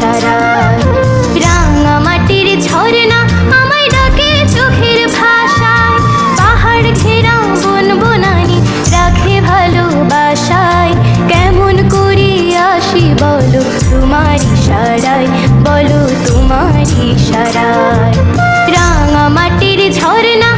ইশারায়। রাঙা মাটির ঝরনা আমায় ডাকে চোখের ভাষায়, পাহাড় ঘেরা বন বনানি রাখে ভালোবাসায়। কেমন করি আসি বলো তোমার ইশারায়, বলো তোমার ইশারায়। রাঙা মাটির ঝরনা